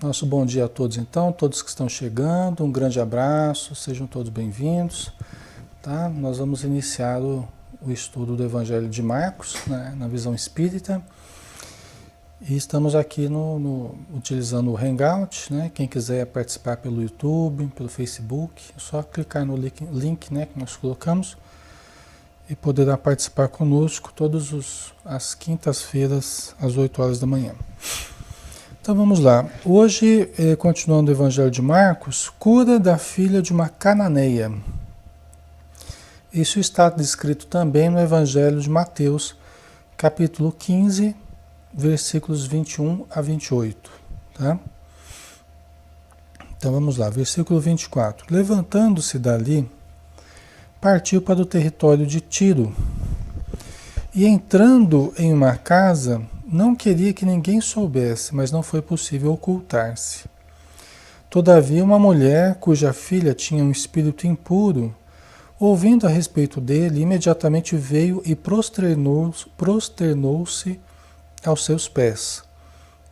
Nosso bom dia a todos, então, todos que estão chegando, um grande abraço, sejam todos bem-vindos, tá? Nós vamos iniciar o estudo do Evangelho de Marcos, né, na visão espírita, e estamos aqui utilizando o Hangout, né? Quem quiser participar pelo YouTube, pelo Facebook, é só clicar no link, né, que nós colocamos e poderá participar conosco todas as quintas-feiras, às 8 horas da manhã. Então vamos lá. Hoje, continuando o Evangelho de Marcos, cura da filha de uma cananeia. Isso está descrito também no Evangelho de Mateus, capítulo 15, versículos 21 a 28. Tá? Então vamos lá, versículo 24. Levantando-se dali, partiu para o território de Tiro. E entrando em uma casa, não queria que ninguém soubesse, mas não foi possível ocultar-se. Todavia, uma mulher cuja filha tinha um espírito impuro, ouvindo a respeito dele, imediatamente veio e prosternou-se aos seus pés.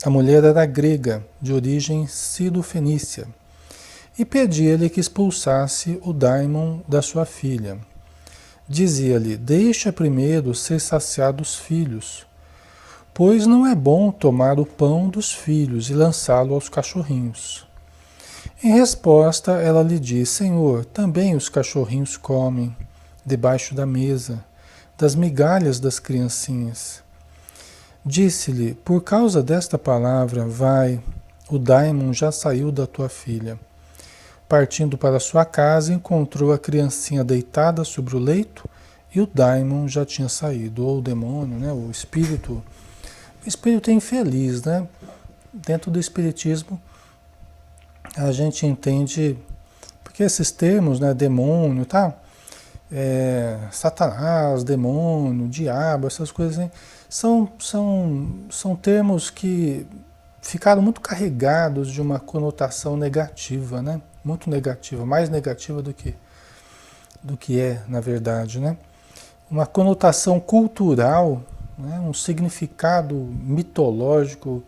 A mulher era grega, de origem sido-fenícia, e pedia-lhe que expulsasse o daimon da sua filha. Dizia-lhe: deixa primeiro ser saciados os filhos, pois não é bom tomar o pão dos filhos e lançá-lo aos cachorrinhos. Em resposta, ela lhe diz: Senhor, também os cachorrinhos comem, debaixo da mesa, das migalhas das criancinhas. Disse-lhe: por causa desta palavra, vai, o daimon já saiu da tua filha. Partindo para sua casa, encontrou a criancinha deitada sobre o leito e o daimon já tinha saído, ou o demônio, né, o espírito infeliz, né? Dentro do espiritismo, a gente entende, porque esses termos, né, demônio, tá? Satanás, demônio, diabo, essas coisas, hein, são termos que ficaram muito carregados de uma conotação negativa, né? Muito negativa, mais negativa do que é, na verdade, né? Uma conotação cultural, né? Um significado mitológico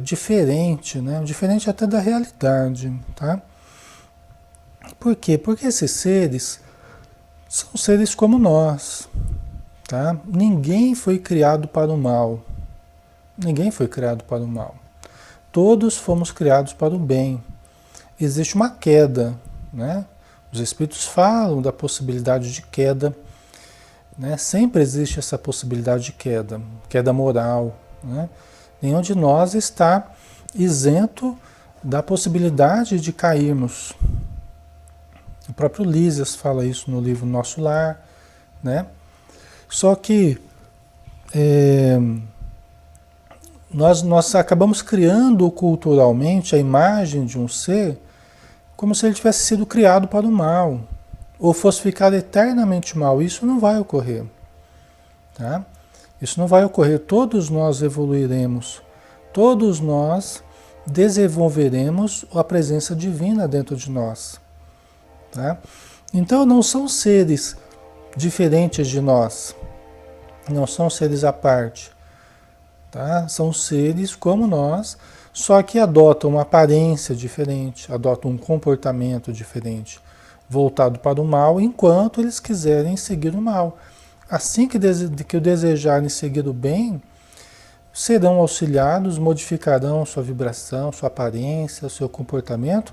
diferente, né? Diferente até da realidade, tá? Por quê? Porque esses seres são seres como nós, tá? Ninguém foi criado para o mal. Ninguém foi criado para o mal. Todos fomos criados para o bem. Existe uma queda, né? Os espíritos falam da possibilidade de queda, né? Sempre existe essa possibilidade de queda, queda moral, né? Nenhum de nós está isento da possibilidade de cairmos. O próprio Lísias fala isso no livro Nosso Lar, né? Só que nós acabamos criando culturalmente a imagem de um ser como se ele tivesse sido criado para o mal, ou fosse ficar eternamente mal. Isso não vai ocorrer, tá? Isso não vai ocorrer. Todos nós evoluiremos, todos nós desenvolveremos a presença divina dentro de nós, tá? Então não são seres diferentes de nós, não são seres à parte, tá? São seres como nós, só que adotam uma aparência diferente, adotam um comportamento diferente, voltado para o mal, enquanto eles quiserem seguir o mal. Assim que o desejarem seguir o bem, serão auxiliados, modificarão sua vibração, sua aparência, seu comportamento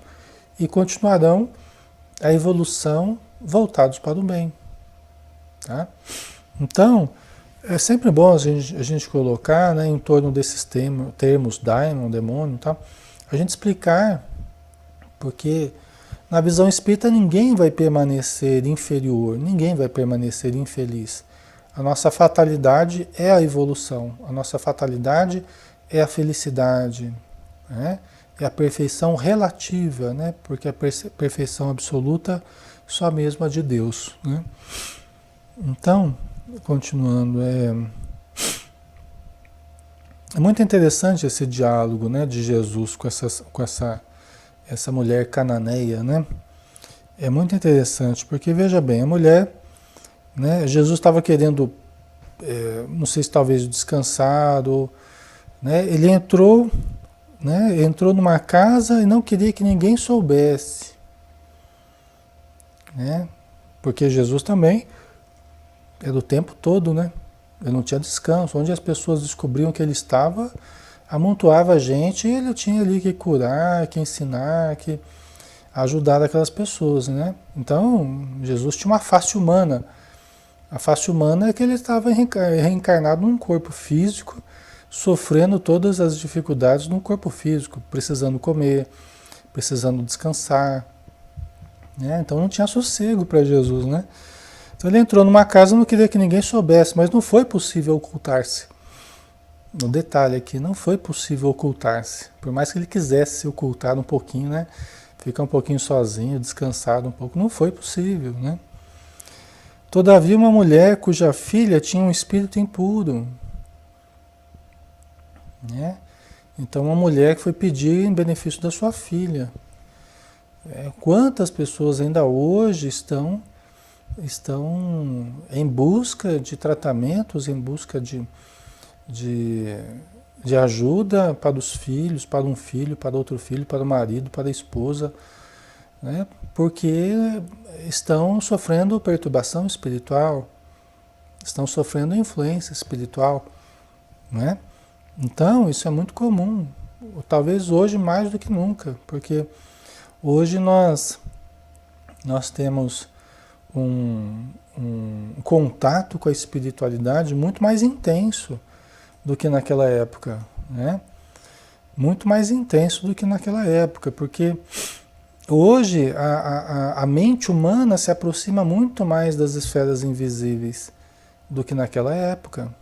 e continuarão a evolução voltados para o bem, tá? Então, é sempre bom a gente colocar, né, em torno desses termos daimon, demônio, tá? A gente explicar, porque na visão espírita ninguém vai permanecer inferior, ninguém vai permanecer infeliz. A nossa fatalidade é a evolução, a nossa fatalidade é a felicidade, né? É a perfeição relativa, né? Porque a perfeição absoluta só mesmo a de Deus, né? Então, continuando, é muito interessante esse diálogo, né, de Jesus com essa mulher cananeia, né? É muito interessante, porque veja bem, a mulher, né, Jesus estava querendo, não sei se talvez descansar, ou, né, ele entrou né, entrou numa casa e não queria que ninguém soubesse, né? Porque Jesus também era o tempo todo, né? Ele não tinha descanso. Onde as pessoas descobriam que ele estava, amontoava a gente e ele tinha ali que curar, que ensinar, que ajudar aquelas pessoas, né? Então, Jesus tinha uma face humana. A face humana é que ele estava reencarnado num corpo físico, sofrendo todas as dificuldades num corpo físico, precisando comer, precisando descansar, né? Então não tinha sossego para Jesus, né? Então ele entrou numa casa e não queria que ninguém soubesse, mas não foi possível ocultar-se. No detalhe aqui, não foi possível ocultar-se. Por mais que ele quisesse se ocultar um pouquinho, né? Ficar um pouquinho sozinho, descansado um pouco, não foi possível, né? Todavia, uma mulher cuja filha tinha um espírito impuro, né? Então, uma mulher que foi pedir em benefício da sua filha. Quantas pessoas ainda hoje estão em busca de tratamentos, em busca de, de ajuda para os filhos, para um filho, para outro filho, para o marido, para a esposa, né? Porque estão sofrendo perturbação espiritual, estão sofrendo influência espiritual, né? Então, isso é muito comum, talvez hoje mais do que nunca, porque hoje nós temos um contato com a espiritualidade muito mais intenso do que naquela época, né? Muito mais intenso do que naquela época, porque hoje a mente humana se aproxima muito mais das esferas invisíveis do que naquela época.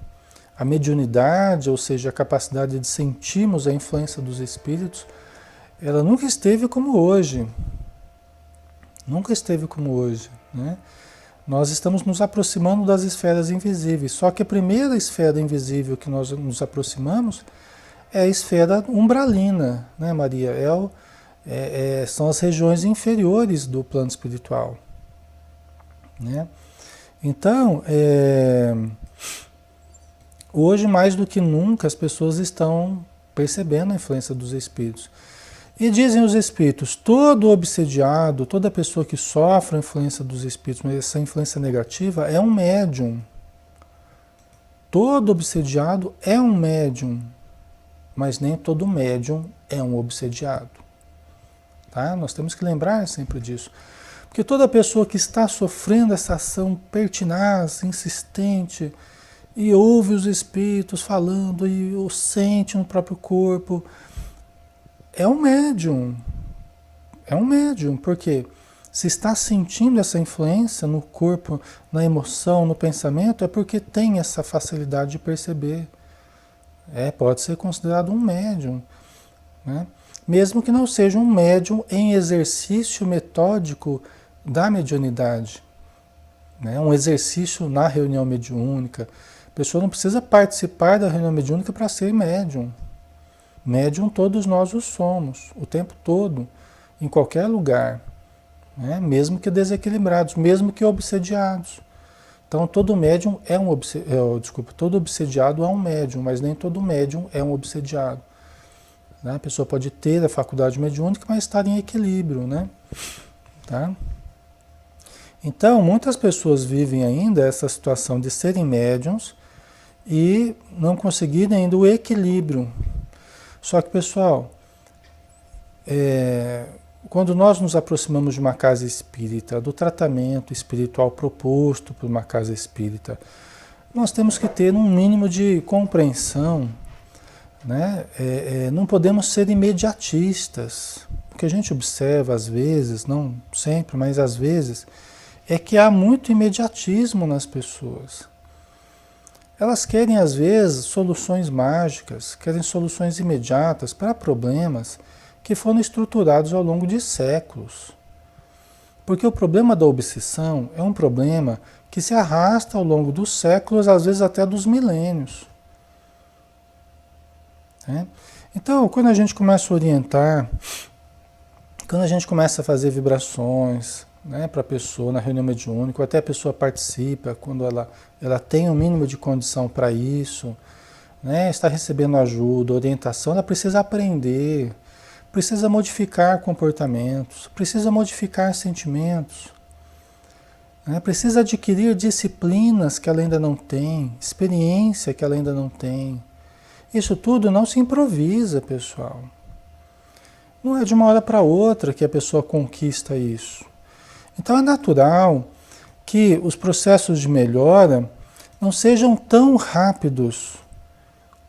A mediunidade, ou seja, a capacidade de sentirmos a influência dos espíritos, ela nunca esteve como hoje. Nunca esteve como hoje, né? Nós estamos nos aproximando das esferas invisíveis. Só que a primeira esfera invisível que nós nos aproximamos é a esfera umbralina, né, Maria? São as regiões inferiores do plano espiritual, né? Então, hoje mais do que nunca as pessoas estão percebendo a influência dos espíritos. E dizem os espíritos, todo obsediado, toda pessoa que sofre a influência dos espíritos, mas essa influência negativa, é um médium. Todo obsediado é um médium, mas nem todo médium é um obsediado. Tá? Nós temos que lembrar sempre disso. Porque toda pessoa que está sofrendo essa ação pertinaz, insistente, e ouve os espíritos falando, e o sente no próprio corpo, é um médium. É um médium, porque se está sentindo essa influência no corpo, na emoção, no pensamento, é porque tem essa facilidade de perceber. Pode ser considerado um médium, né? Mesmo que não seja um médium em exercício metódico da mediunidade, né? Um exercício na reunião mediúnica. A pessoa não precisa participar da reunião mediúnica para ser médium. Médium todos nós o somos, o tempo todo, em qualquer lugar, né? Mesmo que desequilibrados, mesmo que obsediados. Então todo médium todo obsediado é um médium, mas nem todo médium é um obsediado, né? A pessoa pode ter a faculdade mediúnica, mas estar em equilíbrio, né? Tá? Então muitas pessoas vivem ainda essa situação de serem médiums e não conseguirem ainda o equilíbrio. Só que, pessoal, quando nós nos aproximamos de uma casa espírita, do tratamento espiritual proposto por uma casa espírita, nós temos que ter um mínimo de compreensão, né? Não podemos ser imediatistas. O que a gente observa às vezes, não sempre, mas às vezes, é que há muito imediatismo nas pessoas. Elas querem, às vezes, soluções mágicas, querem soluções imediatas para problemas que foram estruturados ao longo de séculos. Porque o problema da obsessão é um problema que se arrasta ao longo dos séculos, às vezes até dos milênios, né? Então, quando a gente começa a orientar, quando a gente começa a fazer vibrações, né, para a pessoa na reunião mediúnica, ou até a pessoa participa quando ela tem o mínimo de condição para isso, né, está recebendo ajuda, orientação, ela precisa aprender, precisa modificar comportamentos, precisa modificar sentimentos, né, precisa adquirir disciplinas que ela ainda não tem, experiência que ela ainda não tem. Isso tudo não se improvisa, pessoal. Não é de uma hora para outra que a pessoa conquista isso. Então é natural que os processos de melhora não sejam tão rápidos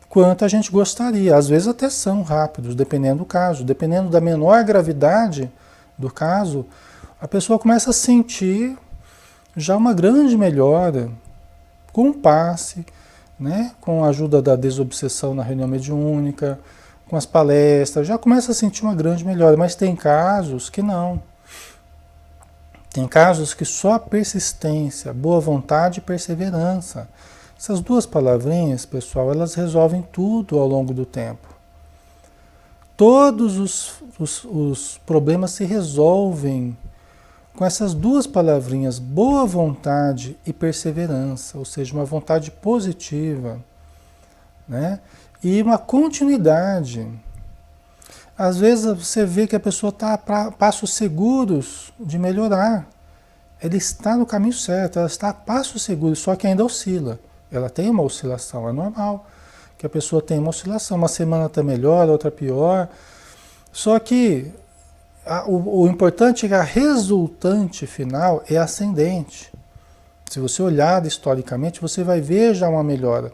quanto a gente gostaria. Às vezes até são rápidos, dependendo do caso. Dependendo da menor gravidade do caso, a pessoa começa a sentir já uma grande melhora com o passe, né? Com a ajuda da desobsessão na reunião mediúnica, com as palestras, já começa a sentir uma grande melhora. Mas tem casos que não. Tem casos que só a persistência, boa vontade e perseverança. Essas duas palavrinhas, pessoal, elas resolvem tudo ao longo do tempo. Todos os problemas se resolvem com essas duas palavrinhas, boa vontade e perseverança, ou seja, uma vontade positiva, né? E uma continuidade. Às vezes você vê que a pessoa está a passos seguros de melhorar. Ela está no caminho certo, ela está a passos seguros, só que ainda oscila. Ela tem uma oscilação, é normal que a pessoa tenha uma oscilação. Uma semana está melhor, outra pior. Só que o importante é que a resultante final é ascendente. Se você olhar historicamente, você vai ver já uma melhora.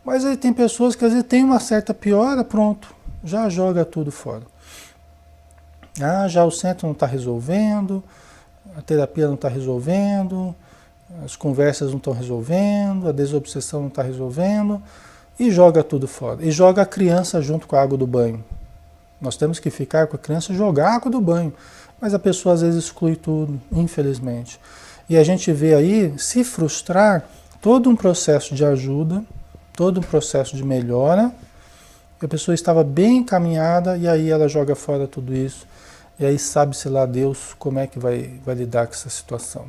Mas aí tem pessoas que às vezes tem uma certa piora, pronto, já joga tudo fora. Ah, já o centro não está resolvendo, a terapia não está resolvendo, as conversas não estão resolvendo, a desobsessão não está resolvendo, e joga tudo fora. E joga a criança junto com a água do banho. Nós temos que ficar com a criança e jogar a água do banho. Mas a pessoa às vezes exclui tudo, infelizmente. E a gente vê aí se frustrar todo um processo de ajuda, todo um processo de melhora. A pessoa estava bem encaminhada e aí ela joga fora tudo isso. E aí sabe-se lá Deus como é que vai lidar com essa situação.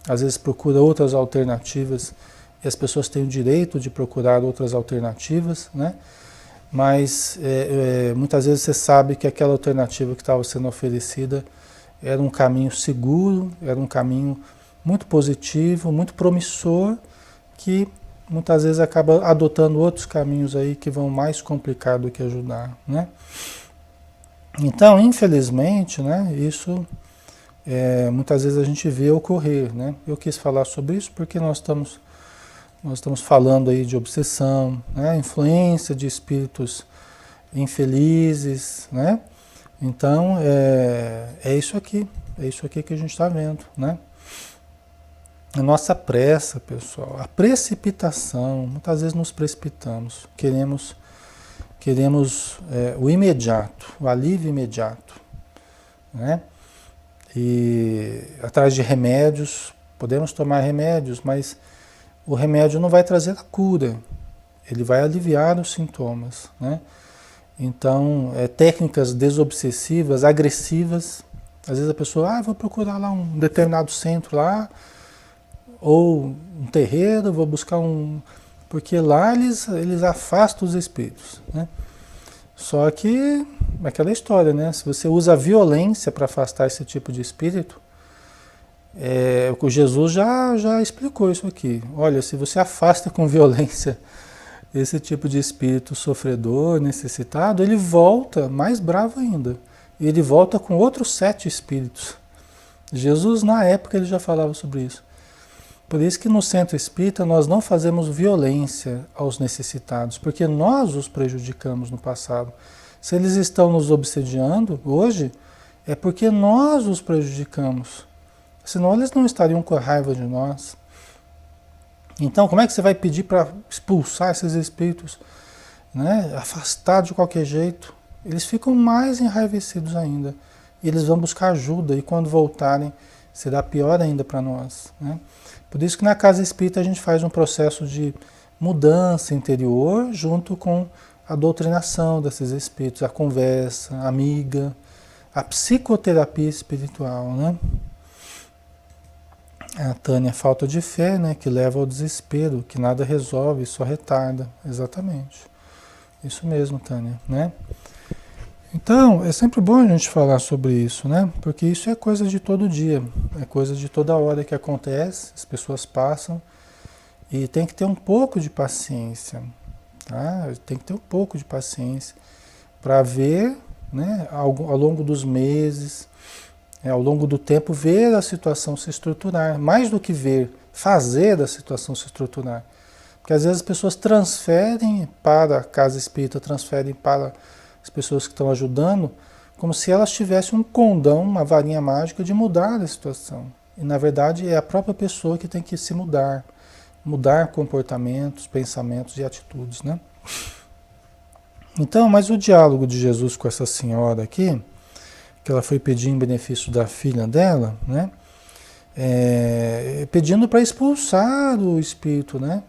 Às vezes procura outras alternativas e as pessoas têm o direito de procurar outras alternativas, né? Mas muitas vezes você sabe que aquela alternativa que estava sendo oferecida era um caminho seguro, era um caminho muito positivo, muito promissor, que muitas vezes acaba adotando outros caminhos aí que vão mais complicar do que ajudar, né? Então, infelizmente, né, isso muitas vezes a gente vê ocorrer, né? Eu quis falar sobre isso porque nós estamos falando aí de obsessão, né? Influência de espíritos infelizes, né? Então, é isso aqui que a gente está vendo, né? A nossa pressa, pessoal, a precipitação, muitas vezes nos precipitamos, queremos o imediato, o alívio imediato, né? E atrás de remédios, podemos tomar remédios, mas o remédio não vai trazer a cura, ele vai aliviar os sintomas, né? Então, técnicas desobsessivas, agressivas, às vezes a pessoa, vou procurar lá um determinado centro lá, ou um terreiro, vou buscar porque lá eles afastam os espíritos, né? Só que, aquela história, né? Se você usa a violência para afastar esse tipo de espírito, o Jesus já explicou isso aqui. Olha, se você afasta com violência esse tipo de espírito sofredor, necessitado, ele volta mais bravo ainda. E ele volta com outros 7 espíritos. Jesus, na época, ele já falava sobre isso. Por isso que no centro espírita nós não fazemos violência aos necessitados, porque nós os prejudicamos no passado. Se eles estão nos obsediando hoje, é porque nós os prejudicamos. Senão eles não estariam com raiva de nós. Então, como é que você vai pedir para expulsar esses espíritos, né? Afastar de qualquer jeito? Eles ficam mais enraivecidos ainda. E eles vão buscar ajuda, e quando voltarem, será pior ainda para nós, né? Por isso que na casa espírita a gente faz um processo de mudança interior junto com a doutrinação desses espíritos, a conversa, a amiga, a psicoterapia espiritual, né? A Tânia, falta de fé, né, que leva ao desespero, que nada resolve, só retarda. Exatamente. Isso mesmo, Tânia, né? Então, é sempre bom a gente falar sobre isso, né? Porque isso é coisa de todo dia, é coisa de toda hora que acontece, as pessoas passam e tem que ter um pouco de paciência, tá? Tem que ter um pouco de paciência para ver, né, ao longo dos meses, ao longo do tempo, ver a situação se estruturar, mais do que ver, fazer a situação se estruturar. Porque às vezes as pessoas transferem para a casa espírita, transferem para as pessoas que estão ajudando, como se elas tivessem um condão, uma varinha mágica de mudar a situação. E na verdade é a própria pessoa que tem que se mudar, mudar comportamentos, pensamentos e atitudes, né? Então, mas o diálogo de Jesus com essa senhora aqui, que ela foi pedir em benefício da filha dela, né? Pedindo para expulsar o espírito, né?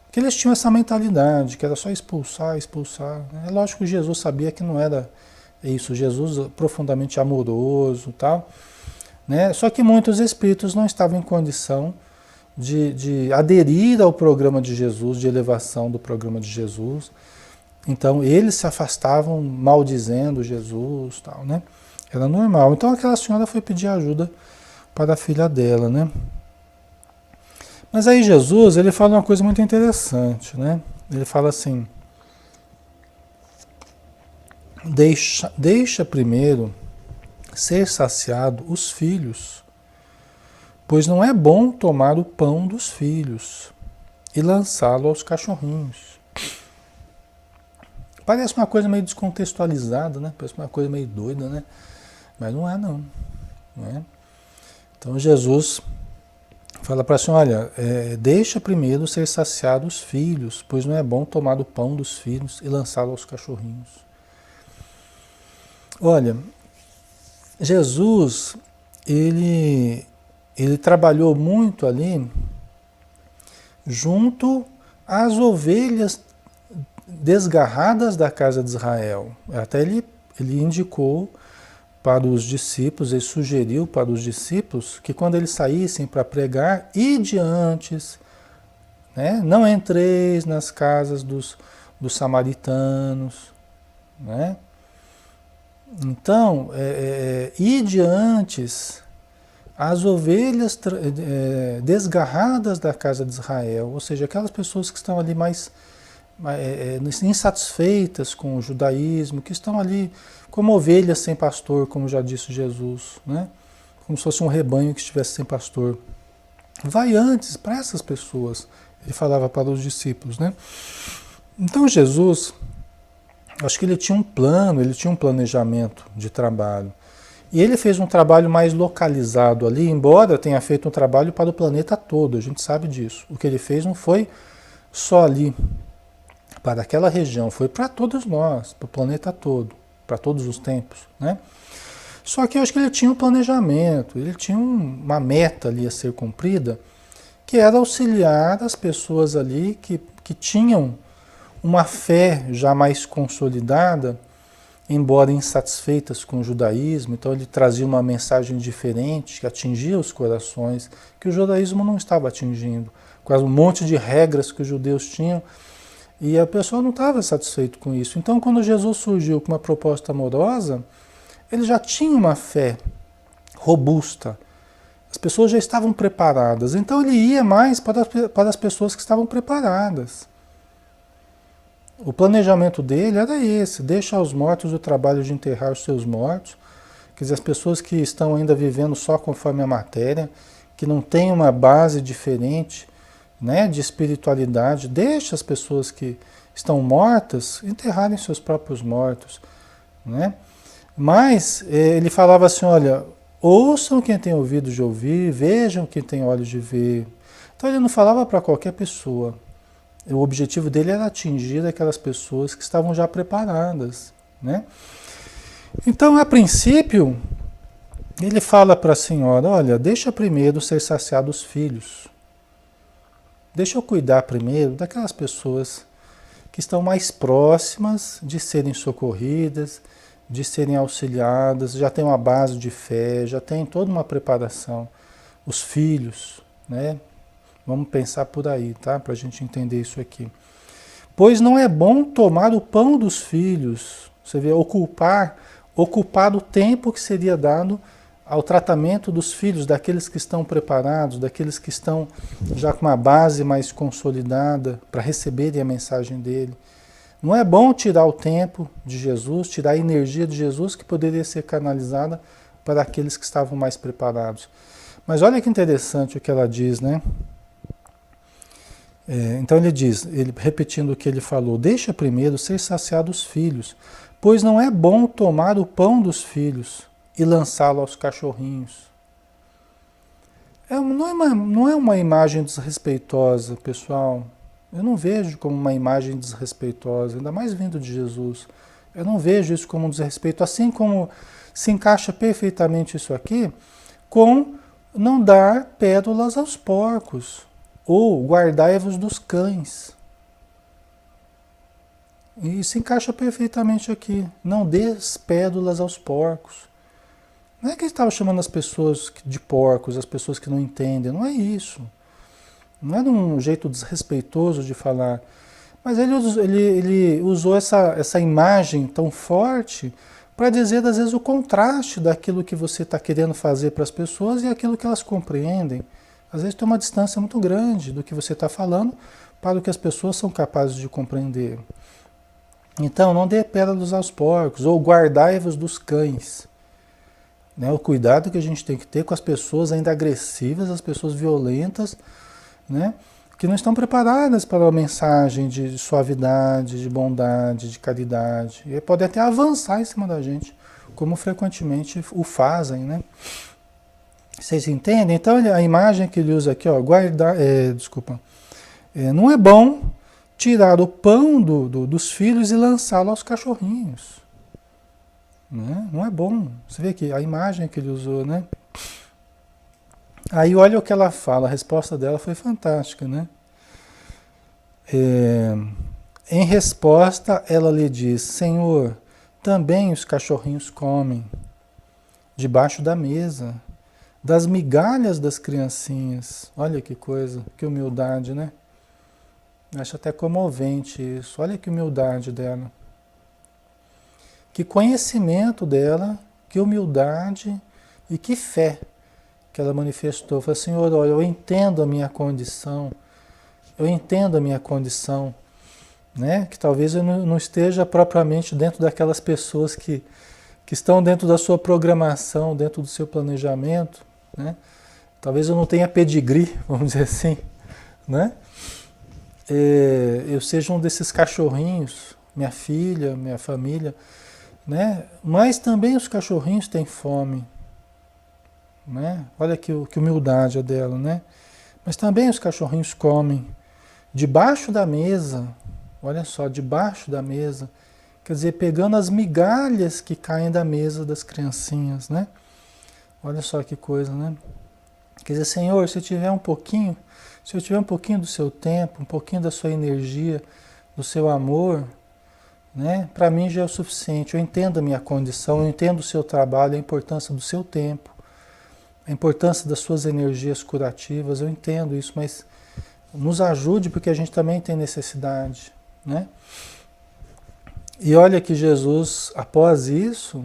Porque eles tinham essa mentalidade, que era só expulsar, expulsar. Né? É lógico que Jesus sabia que não era isso. Jesus profundamente amoroso e tal. Né? Só que muitos espíritos não estavam em condição de aderir ao programa de Jesus, de elevação do programa de Jesus. Então eles se afastavam maldizendo Jesus, tal, né? Era normal. Então aquela senhora foi pedir ajuda para a filha dela, né? Mas aí Jesus, ele fala uma coisa muito interessante, né? Ele fala assim: deixa primeiro ser saciado os filhos, pois não é bom tomar o pão dos filhos e lançá-lo aos cachorrinhos. Parece uma coisa meio descontextualizada, né? Parece uma coisa meio doida, né? Mas não é, não. Não é? Então Jesus fala para a senhora, olha, deixa primeiro ser saciado os filhos, pois não é bom tomar o pão dos filhos e lançá-lo aos cachorrinhos. Olha, Jesus, ele trabalhou muito ali junto às ovelhas desgarradas da casa de Israel. Até ele indicou para os discípulos, ele sugeriu para os discípulos que quando eles saíssem para pregar, ide antes, né? Não entreis nas casas dos samaritanos, né? Então, ide antes as ovelhas desgarradas da casa de Israel, ou seja, aquelas pessoas que estão ali mais insatisfeitas com o judaísmo, que estão ali como ovelhas sem pastor, como já disse Jesus, né? Como se fosse um rebanho que estivesse sem pastor. Vai antes para essas pessoas, ele falava para os discípulos, né? Então Jesus, acho que ele tinha um plano, ele tinha um planejamento de trabalho. E ele fez um trabalho mais localizado ali, embora tenha feito um trabalho para o planeta todo, a gente sabe disso. O que ele fez não foi só ali, para aquela região, foi para todos nós, para o planeta todo, para todos os tempos, né? Só que eu acho que ele tinha um planejamento, ele tinha uma meta ali a ser cumprida, que era auxiliar as pessoas ali que tinham uma fé já mais consolidada, embora insatisfeitas com o judaísmo. Então ele trazia uma mensagem diferente, que atingia os corações, que o judaísmo não estava atingindo, com um monte de regras que os judeus tinham, e a pessoa não estava satisfeita com isso. Então, quando Jesus surgiu com uma proposta amorosa, ele já tinha uma fé robusta. As pessoas já estavam preparadas. Então, ele ia mais para as pessoas que estavam preparadas. O planejamento dele era esse: deixa aos mortos o trabalho de enterrar os seus mortos. Quer dizer, as pessoas que estão ainda vivendo só conforme a matéria, que não têm uma base diferente, né, de espiritualidade, deixa as pessoas que estão mortas enterrarem seus próprios mortos, né? Mas ele falava assim, olha, ouçam quem tem ouvido de ouvir, vejam quem tem olhos de ver. Então ele não falava para qualquer pessoa. O objetivo dele era atingir aquelas pessoas que estavam já preparadas, né? Então, a princípio, ele fala para a senhora, olha, deixa primeiro ser saciado os filhos. Deixa eu cuidar primeiro daquelas pessoas que estão mais próximas de serem socorridas, de serem auxiliadas, já tem uma base de fé, já tem toda uma preparação os filhos, né? Vamos pensar por aí, tá? Para a gente entender isso aqui. Pois não é bom tomar o pão dos filhos. Você vê, ocupar o tempo que seria dado ao tratamento dos filhos, daqueles que estão preparados, daqueles que estão já com uma base mais consolidada para receberem a mensagem dele. Não é bom tirar o tempo de Jesus, tirar a energia de Jesus que poderia ser canalizada para aqueles que estavam mais preparados. Mas olha que interessante o que ela diz, né? Então ele diz, repetindo o que ele falou, deixa primeiro ser saciados os filhos, pois não é bom tomar o pão dos filhos e lançá-lo aos cachorrinhos. Não é uma imagem desrespeitosa, pessoal. Eu não vejo como uma imagem desrespeitosa, ainda mais vindo de Jesus. Eu não vejo isso como um desrespeito, assim como se encaixa perfeitamente isso aqui com não dar pérolas aos porcos, ou guardai-vos dos cães. E se encaixa perfeitamente aqui. Não dê pérolas aos porcos. Não é que ele estava chamando as pessoas de porcos, as pessoas que não entendem. Não é isso. Não é de um jeito desrespeitoso de falar. Mas ele usou essa imagem tão forte para dizer, às vezes, o contraste daquilo que você está querendo fazer para as pessoas e aquilo que elas compreendem. Às vezes tem uma distância muito grande do que você está falando para o que as pessoas são capazes de compreender. Então, não dê pérolas aos porcos, ou guardai-vos dos cães. Né? O cuidado que a gente tem que ter com as pessoas ainda agressivas, as pessoas violentas, né? Que não estão preparadas para uma mensagem de suavidade, de bondade, de caridade. E podem até avançar em cima da gente, como frequentemente o fazem, né? Vocês entendem? Então a imagem que ele usa aqui, ó, não é bom tirar o pão dos filhos e lançá-lo aos cachorrinhos. Né? Não é bom. Você vê que a imagem que ele usou, né? Aí olha o que ela fala, a resposta dela foi fantástica, né? Em resposta, ela lhe diz, Senhor, também os cachorrinhos comem debaixo da mesa, das migalhas das criancinhas. Olha que coisa, que humildade, né? Acho até comovente isso. Olha que humildade dela. Que conhecimento dela, que humildade e que fé que ela manifestou. Falei, Senhor, olha, eu entendo a minha condição, né? Que talvez eu não esteja propriamente dentro daquelas pessoas que estão dentro da sua programação, dentro do seu planejamento, né? Talvez eu não tenha pedigree, vamos dizer assim, né? Eu seja um desses cachorrinhos, minha filha, minha família, né? Mas também os cachorrinhos têm fome, né? Olha que humildade a dela, né? Mas também os cachorrinhos comem debaixo da mesa, olha só, debaixo da mesa, quer dizer, pegando as migalhas que caem da mesa das criancinhas, né? Olha só que coisa, né? Quer dizer, Senhor, se eu tiver um pouquinho do seu tempo, um pouquinho da sua energia, do seu amor, né? Para mim já é o suficiente. Eu entendo a minha condição, eu entendo o seu trabalho, a importância do seu tempo, a importância das suas energias curativas, eu entendo isso, mas nos ajude porque a gente também tem necessidade, né? E olha que Jesus, após isso,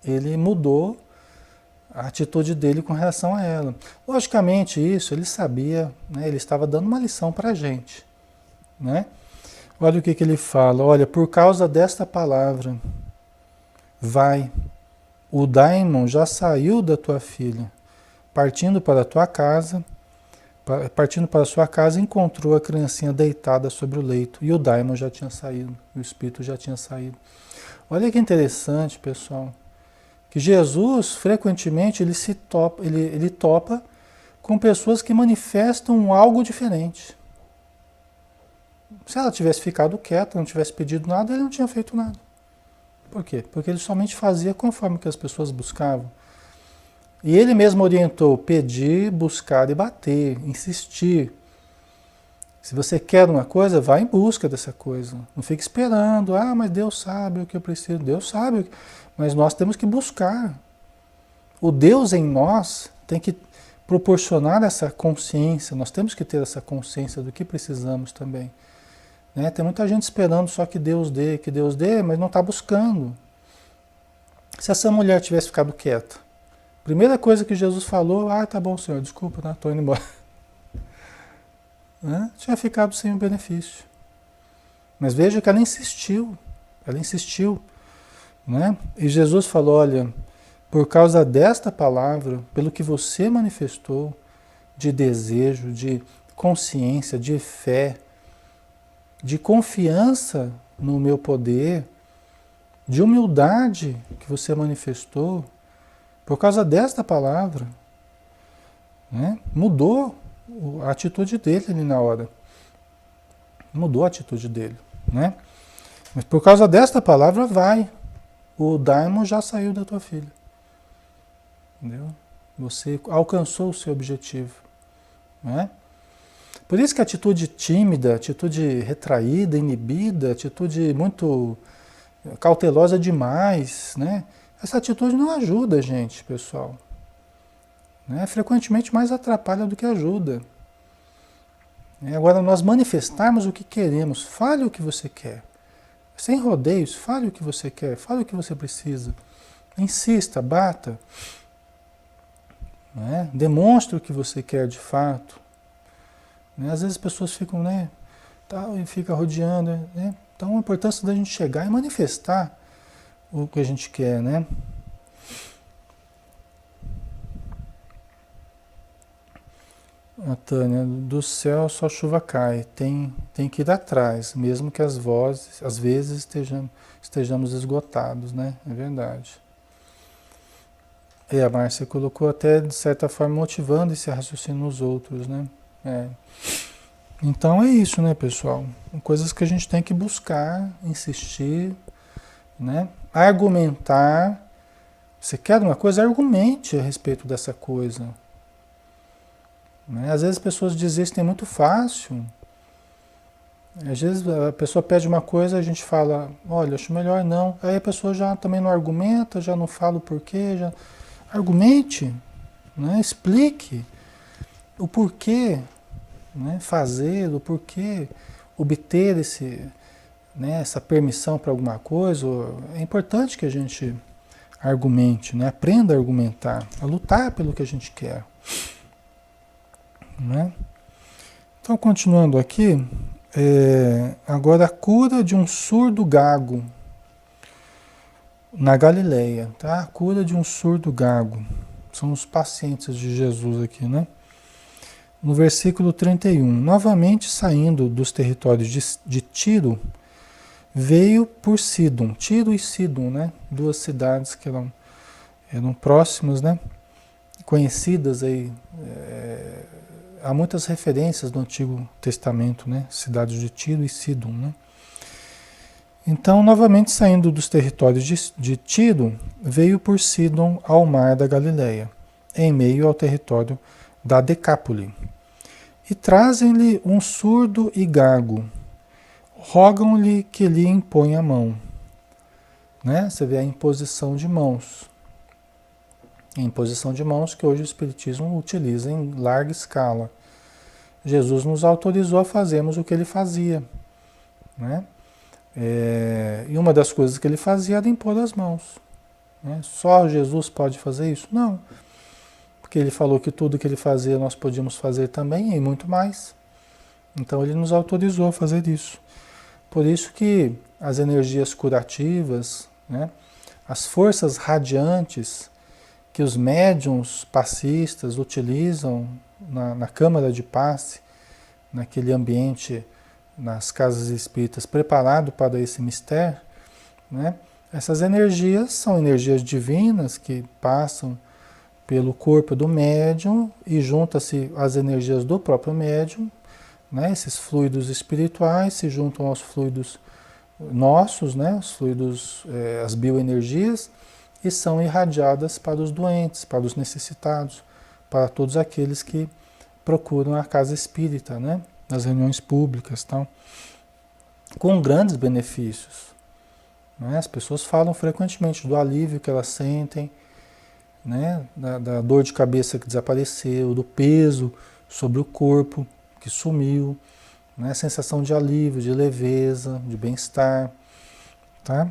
ele mudou a atitude dele com relação a ela. Logicamente isso, ele sabia, né? Ele estava dando uma lição para a gente, né? Olha o que ele fala, olha, por causa desta palavra, vai, o daimon já saiu da tua filha, partindo para a sua casa, encontrou a criancinha deitada sobre o leito, e o daimon já tinha saído, o espírito já tinha saído. Olha que interessante, pessoal, que Jesus, frequentemente, ele topa com pessoas que manifestam algo diferente. Se ela tivesse ficado quieta, não tivesse pedido nada, ele não tinha feito nada. Por quê? Porque ele somente fazia conforme que as pessoas buscavam. E ele mesmo orientou, pedir, buscar e bater, insistir. Se você quer uma coisa, vá em busca dessa coisa. Não fique esperando, mas Deus sabe o que eu preciso. Deus sabe, mas nós temos que buscar. O Deus em nós tem que... proporcionar essa consciência, nós temos que ter essa consciência do que precisamos também. Né? Tem muita gente esperando só que Deus dê, mas não está buscando. Se essa mulher tivesse ficado quieta, primeira coisa que Jesus falou, tá bom, Senhor, desculpa, né? Estou indo embora. Né? Tinha ficado sem o benefício. Mas veja que ela insistiu, né? E Jesus falou, olha, por causa desta palavra, pelo que você manifestou de desejo, de consciência, de fé, de confiança no meu poder, de humildade que você manifestou, por causa desta palavra, né? Mudou a atitude dele ali na hora. Mudou a atitude dele, né? Mas por causa desta palavra, o daimon já saiu da tua filha. Entendeu? Você alcançou o seu objetivo, né? Por isso que a atitude tímida, atitude retraída, inibida, atitude muito cautelosa demais, né? Essa atitude não ajuda a gente, pessoal. Né? Frequentemente mais atrapalha do que ajuda. Agora, nós manifestarmos o que queremos, fale o que você quer. Sem rodeios, fale o que você quer, fale o que você precisa. Insista, bata. Né? Demonstre o que você quer de fato. Né? Às vezes as pessoas ficam, né, tal, e fica rodeando. Né? Então a importância da gente chegar e manifestar o que a gente quer, né? A Tânia, do céu só chuva cai, tem que ir atrás, mesmo que as vozes, às vezes estejamos esgotados, né? É verdade. A Márcia colocou até, de certa forma, motivando esse raciocínio nos outros, né? Então é isso, né, pessoal? Coisas que a gente tem que buscar, insistir, né? Argumentar. Você quer uma coisa? Argumente a respeito dessa coisa. Né? Às vezes as pessoas desistem muito fácil. Às vezes a pessoa pede uma coisa, a gente fala, olha, acho melhor não. Aí a pessoa já também não argumenta, já não fala o porquê, já... Argumente, né? Explique o porquê, né? Fazer, o porquê obter essa permissão para alguma coisa. É importante que a gente argumente, né? Aprenda a argumentar, a lutar pelo que a gente quer. Né? Então, continuando aqui, agora a cura de um surdo gago na Galileia, tá? A cura de um surdo gago. São os pacientes de Jesus aqui, né? No versículo 31, novamente saindo dos territórios de Tiro, veio por Sidom, Tiro e Sidom, né? Duas cidades que eram próximas, né? Conhecidas aí, há muitas referências no Antigo Testamento, né? Cidades de Tiro e Sidom, né? Então, novamente saindo dos territórios de Tiro, veio por Sidom ao mar da Galileia, em meio ao território da Decápole. E trazem-lhe um surdo e gago, rogam-lhe que lhe imponha a mão. Né? Você vê a imposição de mãos. A imposição de mãos que hoje o Espiritismo utiliza em larga escala. Jesus nos autorizou a fazermos o que ele fazia. Né? E uma das coisas que ele fazia era impor as mãos. Né? Só Jesus pode fazer isso? Não. Porque ele falou que tudo que ele fazia nós podíamos fazer também e muito mais. Então ele nos autorizou a fazer isso. Por isso que as energias curativas, né? As forças radiantes que os médiuns passistas utilizam na câmara de passe, naquele ambiente, nas casas espíritas preparado para esse mistério, né? Essas energias são energias divinas que passam pelo corpo do médium e juntam-se às energias do próprio médium, né? Esses fluidos espirituais se juntam aos fluidos nossos, né? Os fluidos, as bioenergias, e são irradiadas para os doentes, para os necessitados, para todos aqueles que procuram a casa espírita, né? Nas reuniões públicas, tal, com grandes benefícios. Né? As pessoas falam frequentemente do alívio que elas sentem, né? Da dor de cabeça que desapareceu, do peso sobre o corpo que sumiu, né? Sensação de alívio, de leveza, de bem-estar, tá?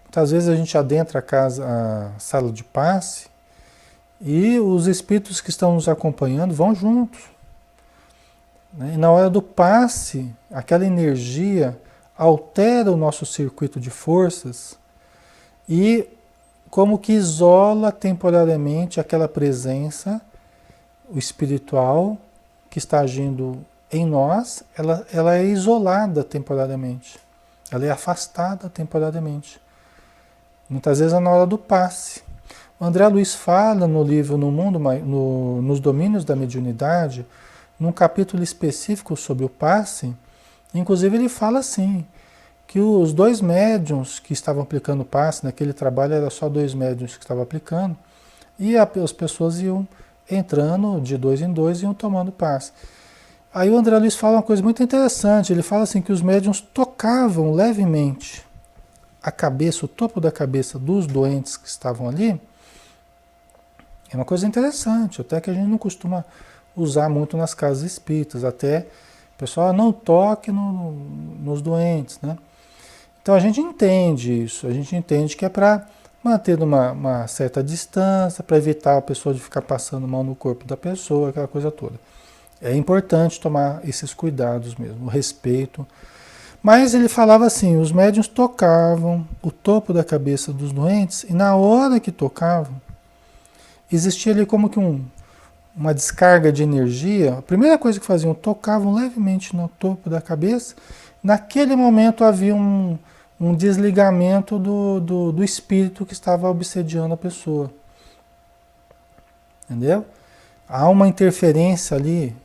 Muitas vezes a gente adentra a sala de passe e os espíritos que estão nos acompanhando vão juntos, né? E na hora do passe, aquela energia altera o nosso circuito de forças e como que isola temporariamente aquela presença, o espiritual que está agindo em nós, ela é isolada temporariamente, ela é afastada temporariamente. Muitas vezes é na hora do passe. O André Luiz fala no livro Nos Domínios da Mediunidade, num capítulo específico sobre o passe, inclusive ele fala assim, que os dois médiuns que estavam aplicando o passe, naquele trabalho era só 2 médiuns que estavam aplicando, e as pessoas iam entrando de 2 em 2 e iam tomando passe. Aí o André Luiz fala uma coisa muito interessante, ele fala assim que os médiuns tocavam levemente a cabeça, o topo da cabeça dos doentes que estavam ali. É uma coisa interessante, até que a gente não costuma usar muito nas casas espíritas, até o pessoal não toque nos doentes, né? Então a gente entende isso, a gente entende que é para manter uma certa distância, para evitar a pessoa de ficar passando mal no corpo da pessoa, aquela coisa toda. É importante tomar esses cuidados mesmo, o respeito. Mas ele falava assim, os médiuns tocavam o topo da cabeça dos doentes e na hora que tocavam, existia ali como que uma descarga de energia. A primeira coisa que faziam, tocavam levemente no topo da cabeça. Naquele momento havia um desligamento do espírito que estava obsediando a pessoa. Entendeu? Há uma interferência ali,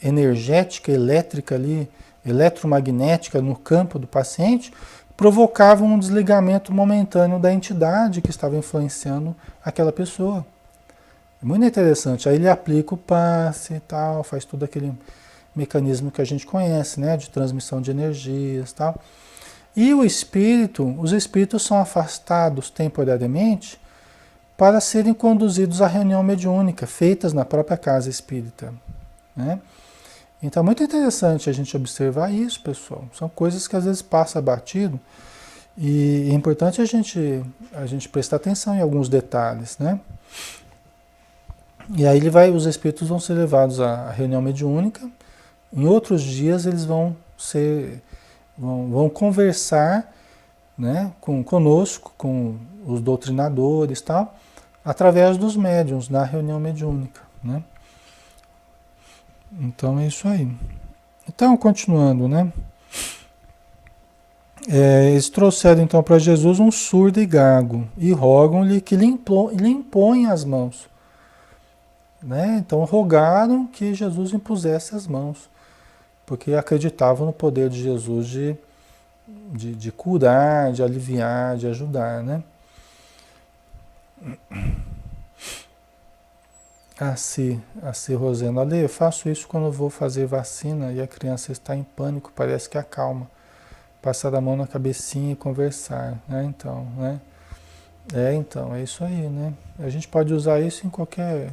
energética, elétrica ali, eletromagnética no campo do paciente, provocava um desligamento momentâneo da entidade que estava influenciando aquela pessoa. Muito interessante. Aí ele aplica o passe e tal, faz todo aquele mecanismo que a gente conhece, né, de transmissão de energias e tal. E os espíritos são afastados temporariamente para serem conduzidos à reunião mediúnica, feitas na própria casa espírita, né? Então é muito interessante a gente observar isso, pessoal. São coisas que às vezes passa batido e é importante a gente prestar atenção em alguns detalhes, né? E aí os espíritos vão ser levados à reunião mediúnica. Em outros dias eles vão conversar, né, conosco, com os doutrinadores e tal, através dos médiuns na reunião mediúnica, né? Então é isso aí. Então, continuando, né? Eles trouxeram então para Jesus um surdo e gago e rogam-lhe que lhe impõe as mãos, né? Então rogaram que Jesus impusesse as mãos, porque acreditavam no poder de Jesus de curar, de aliviar, de ajudar, né? Assim, Rosena, olha, eu faço isso quando eu vou fazer vacina e a criança está em pânico, parece que acalma. Passar a mão na cabecinha e conversar, né? Então, né? Então, é isso aí, né? A gente pode usar isso em qualquer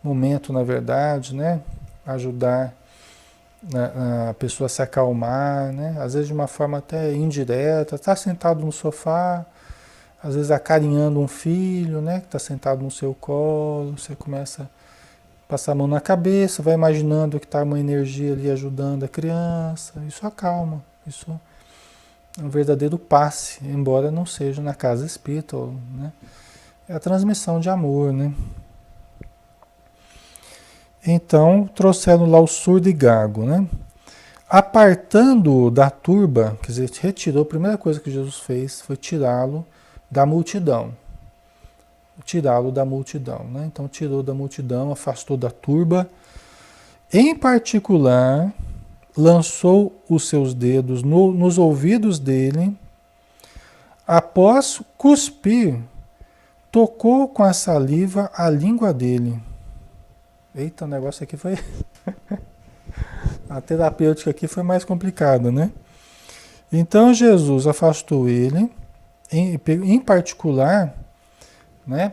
momento, na verdade, né? Ajudar a pessoa a se acalmar, né? Às vezes de uma forma até indireta, está sentado no sofá, às vezes acarinhando um filho, né, que está sentado no seu colo, você começa a passar a mão na cabeça, vai imaginando que está uma energia ali ajudando a criança, isso acalma, isso é um verdadeiro passe, embora não seja na casa espírita, né, é a transmissão de amor, né. Então, trouxeram lá o surdo e gago, né, apartando-o da turba, quer dizer, retirou, a primeira coisa que Jesus fez foi tirá-lo da multidão, né? Então tirou da multidão, afastou da turba. Em particular, lançou os seus dedos nos ouvidos dele, após cuspir, tocou com a saliva a língua dele. Eita, o negócio aqui foi... A terapêutica aqui foi mais complicada, né? Então Jesus afastou ele, em particular, né?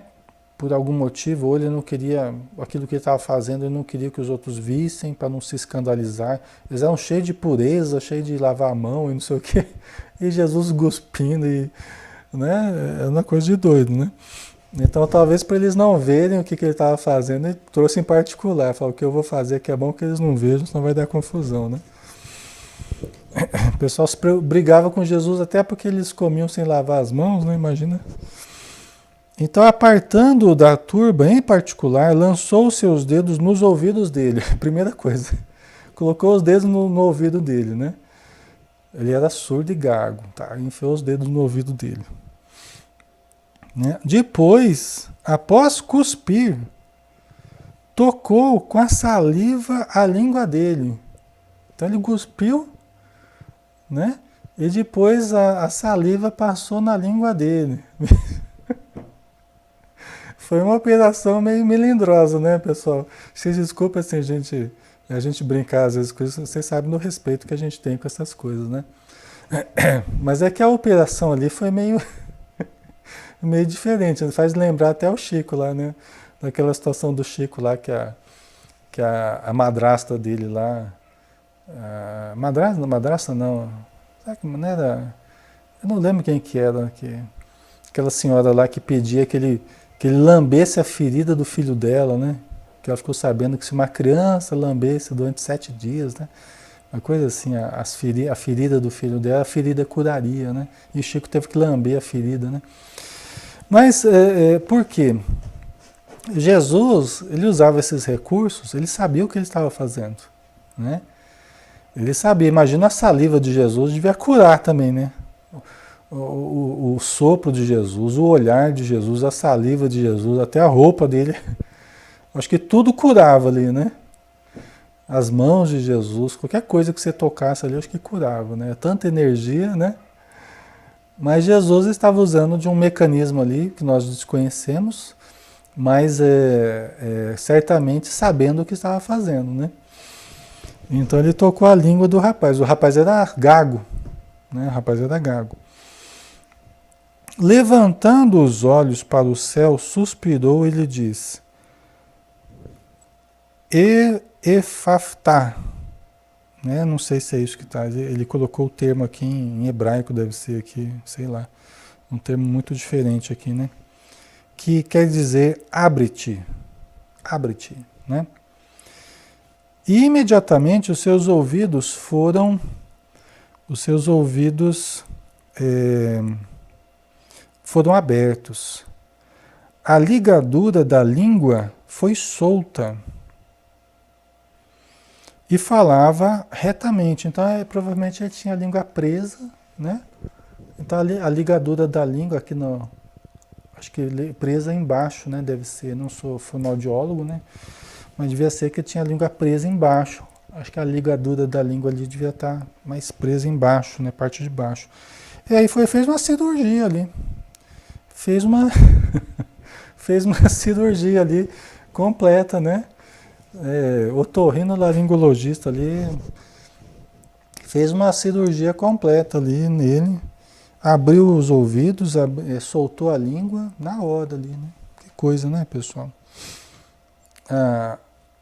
Por algum motivo, ou ele não queria, aquilo que ele estava fazendo, ele não queria que os outros vissem para não se escandalizar. Eles eram cheios de pureza, cheios de lavar a mão e não sei o quê. E Jesus cuspindo, e, né? É uma coisa de doido, né? Então, talvez para eles não verem o que ele estava fazendo, ele trouxe em particular. Falou: o que eu vou fazer aqui é bom que eles não vejam, senão vai dar confusão, né? O pessoal brigava com Jesus até porque eles comiam sem lavar as mãos, né? Imagina. Então, apartando-o da turba em particular, lançou os seus dedos nos ouvidos dele. Primeira coisa. Colocou os dedos no ouvido dele, né? Ele era surdo e gago, tá? Enfiou os dedos no ouvido dele. Né? Depois, após cuspir, tocou com a saliva a língua dele. Então ele cuspiu, né? E depois a saliva passou na língua dele. Foi uma operação meio melindrosa, né, pessoal? Vocês desculpem assim, a gente brincar às vezes com isso, vocês sabem do respeito que a gente tem com essas coisas, né? Mas é que a operação ali foi meio diferente, faz lembrar até o Chico lá, né? Daquela situação do Chico lá, que a madrasta dele lá, madrasta não, sabe que não era, eu não lembro quem que era, aquela senhora lá que pedia que ele lambesse a ferida do filho dela, né? Que ela ficou sabendo que se uma criança lambesse durante 7 dias, né? Uma coisa assim, a ferida do filho dela, a ferida curaria, né? E o Chico teve que lamber a ferida, né? Mas por quê? Jesus, ele usava esses recursos, ele sabia o que ele estava fazendo, né? Ele sabia, imagina a saliva de Jesus, devia curar também, né? O sopro de Jesus, o olhar de Jesus, a saliva de Jesus, até a roupa dele, acho que tudo curava ali, né? As mãos de Jesus, qualquer coisa que você tocasse ali, acho que curava, né? Tanta energia, né? Mas Jesus estava usando de um mecanismo ali que nós desconhecemos, mas certamente sabendo o que estava fazendo, né? Então ele tocou a língua do rapaz. O rapaz era gago, né? O rapaz era gago. Levantando os olhos para o céu, suspirou e lhe disse: Efaftá. Né? Não sei se é isso que está. Ele colocou o termo aqui em hebraico, deve ser aqui, sei lá. Um termo muito diferente aqui, né? Que quer dizer abre-te. Abre-te, né? E imediatamente os seus ouvidos foram. Os seus ouvidos foram abertos. A ligadura da língua foi solta. E falava retamente. Então, provavelmente ele tinha a língua presa, né? Então, a ligadura da língua aqui no... Acho que presa embaixo, né? Deve ser. Não sou fonoaudiólogo, né? Mas devia ser que tinha a língua presa embaixo. Acho que a ligadura da língua ali devia estar mais presa embaixo, né? Parte de baixo. E aí fez uma cirurgia ali. Fez uma cirurgia ali completa, né? Otorrinolaringologista ali fez uma cirurgia completa ali nele, abriu os ouvidos, soltou a língua na hora ali, né? Que coisa, né, pessoal?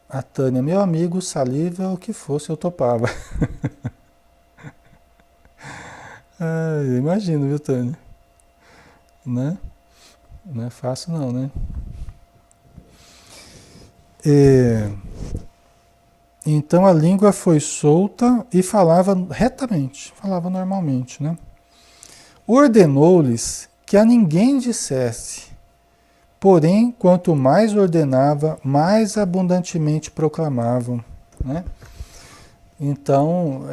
A Tânia, meu amigo, saliva, o que fosse eu topava. Imagino, viu, Tânia? Né? Não é fácil não, né? Então a língua foi solta e falava retamente, falava normalmente, né? Ordenou-lhes que a ninguém dissesse, porém, quanto mais ordenava, mais abundantemente proclamavam, né? Então,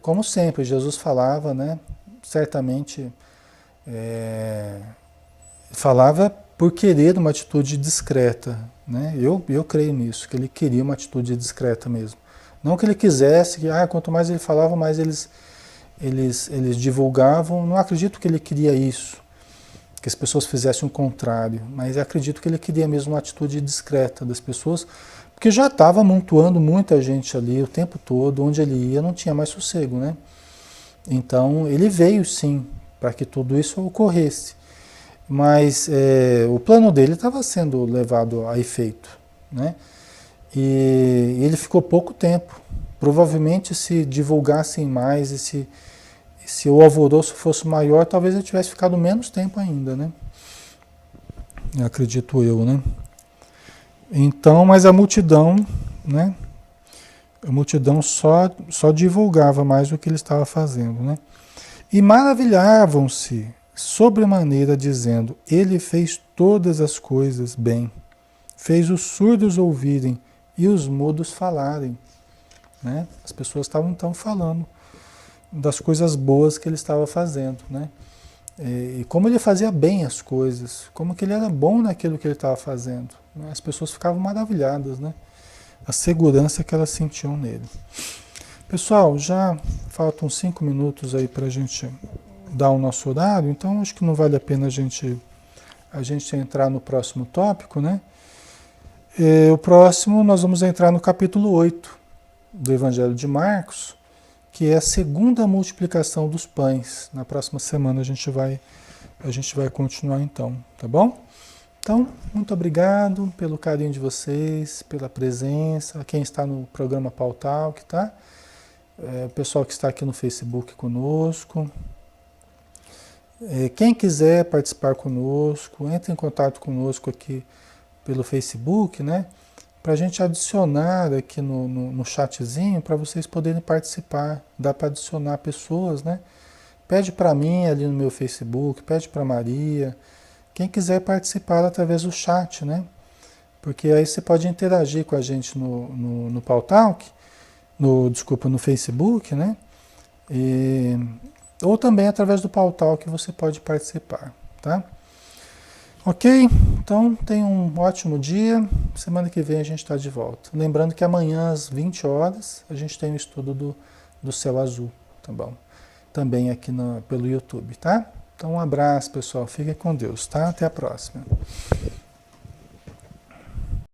como sempre, Jesus falava, né? Certamente falava por querer uma atitude discreta, né? Eu creio nisso, que ele queria uma atitude discreta mesmo. Não que ele quisesse, quanto mais ele falava, mais eles divulgavam. Não acredito que ele queria isso, que as pessoas fizessem o contrário, mas acredito que ele queria mesmo uma atitude discreta das pessoas, porque já estava amontoando muita gente ali o tempo todo, onde ele ia não tinha mais sossego, né? Então ele veio sim para que tudo isso ocorresse. mas o plano dele estava sendo levado a efeito, né? E ele ficou pouco tempo. Provavelmente se divulgassem mais e se o alvoroço fosse maior, talvez ele tivesse ficado menos tempo ainda, né? Acredito eu, né? Então, mas a multidão, né? A multidão só divulgava mais o que ele estava fazendo, né? E maravilhavam-se sobremaneira, dizendo: Ele fez todas as coisas bem, fez os surdos ouvirem e os mudos falarem, né? As pessoas estavam então falando das coisas boas que ele estava fazendo, né? E como ele fazia bem as coisas, como que ele era bom naquilo que ele estava fazendo, né? As pessoas ficavam maravilhadas, né? A segurança que elas sentiam nele. Pessoal, já faltam 5 minutos aí para a gente dar o nosso horário, então acho que não vale a pena a gente entrar no próximo tópico, né? O próximo nós vamos entrar no capítulo 8 do Evangelho de Marcos, que é a segunda multiplicação dos pães. Na próxima semana a gente vai continuar então, tá bom? Então, muito obrigado pelo carinho de vocês, pela presença, quem está no programa Pautalk, tá? O pessoal que está aqui no Facebook conosco. Quem quiser participar conosco, entre em contato conosco aqui pelo Facebook, né? Para a gente adicionar aqui no chatzinho, para vocês poderem participar. Dá para adicionar pessoas, né? Pede para mim ali no meu Facebook, pede para Maria. Quem quiser participar através do chat, né? Porque aí você pode interagir com a gente no Pautalk, desculpa, no Facebook, né? Ou também através do Pautalk você pode participar, tá? Ok? Então, tenha um ótimo dia. Semana que vem a gente está de volta. Lembrando que amanhã às 20 horas a gente tem o estudo do céu azul, tá bom? Também aqui pelo YouTube, tá? Então, um abraço, pessoal. Fiquem com Deus, tá? Até a próxima.